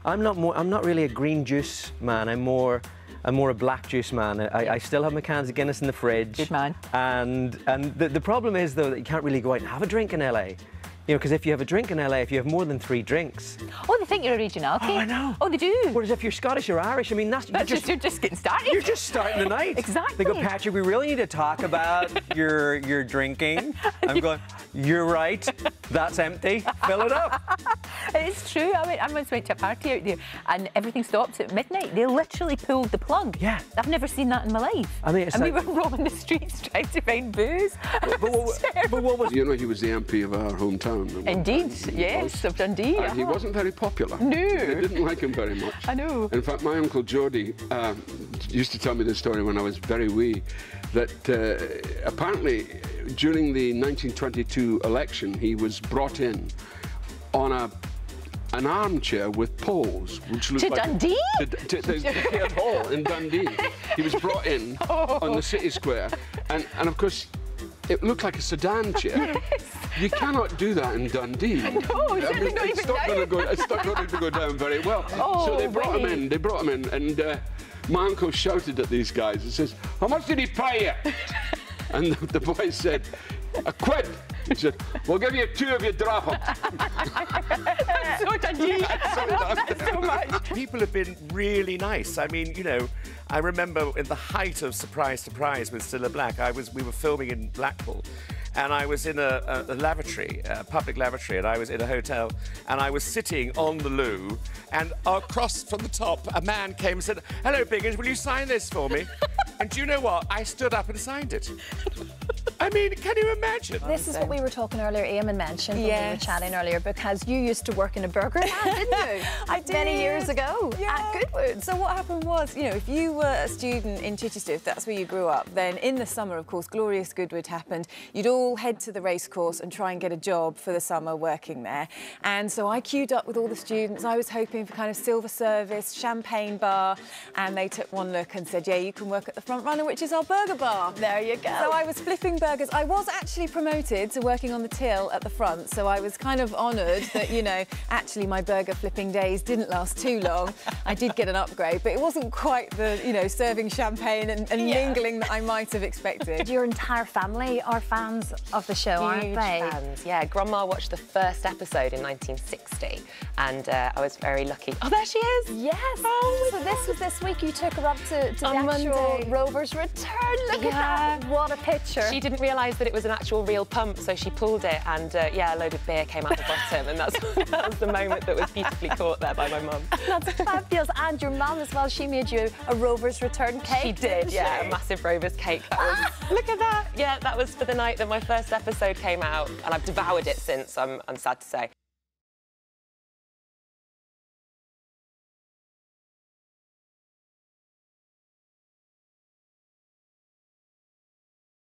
I'm not really a green juice man. I'm more a black juice man. I still have my cans of Guinness in the fridge. Good man. And the problem is, though, that you can't really go out and have a drink in LA. You know, because if you have a drink in LA, if you have more than 3 drinks... Oh, they think you're a regionality. Oh, I know. Oh, they do. Whereas if you're Scottish or Irish, I mean, you're just getting started. You're just starting the night. Exactly. They go, Patrick, we really need to talk about your drinking. I'm going, you're right. That's empty. Fill it up. It's true. I once went to a party out there and everything stopped at midnight. They literally pulled the plug. Yeah. I've never seen that in my life. I mean, we were roaming the streets trying to find booze. But what was... You know, he was the MP of our hometown. Indeed, yes, of Dundee. And he wasn't very popular. No. They didn't like him very much. I know. In fact, my Uncle Geordie used to tell me this story when I was very wee, that apparently during the 1922 election, he was brought in on an armchair with poles, which looked like... Dundee? To the Caird Hall in Dundee. He was brought in on the city square, and of course, it looked like a sedan chair. Yes. You cannot do that in Dundee. No, it's not going to go down very well. Oh, so they brought him in. They brought him in, and my uncle shouted at these guys and says, "How much did he pay you?" And the boy said, "A quid." He said, "We'll give you 2 if you drop them." That's so Dundee. That's so much. People have been really nice. I mean, you know, I remember in the height of Surprise, Surprise with Cilla Black, we were filming in Blackpool, and I was in a lavatory, a public lavatory, and I was in a hotel, and I was sitting on the loo, and across from the top, a man came and said, "Hello, Biggins, will you sign this for me?" And do you know what? I stood up and signed it. I mean, can you imagine? This is what we were talking earlier, Eamon mentioned when we were chatting earlier, because you used to work in a burger van, didn't you? I did. Many years ago at Goodwood. So what happened was, you know, if you were a student in Chichester, if that's where you grew up, then in the summer, of course, Glorious Goodwood happened. You'd all head to the racecourse and try and get a job for the summer working there. And so I queued up with all the students. I was hoping for kind of silver service, champagne bar, and they took one look and said, "Yeah, you can work at the front runner, which is our burger bar." There you go. So I was flipping burgers. I was actually promoted to working on the till at the front, so I was kind of honoured that, you know, actually my burger flipping days didn't last too long. I did get an upgrade, but it wasn't quite the, you know, serving champagne and mingling that I might have expected. Your entire family are fans of the show, aren't Huge they? fans, yeah. Grandma watched the first episode in 1960, and I was very lucky. Oh, there she is! Yes! Oh, so this was this week, you took her up to the On actual Monday. Rover's return. Look at that! What a picture! She didn't realise that it was an actual real pump, so she pulled it, and yeah, a load of beer came out the bottom, and that was the moment that was beautifully caught there by my mum. That's fabulous. And your mum as well, she made you a Rover's return cake. She did, yeah, a massive Rover's cake. That was, look at that! Yeah, that was for the night that my first episode came out, and I've devoured it since, I'm sad to say.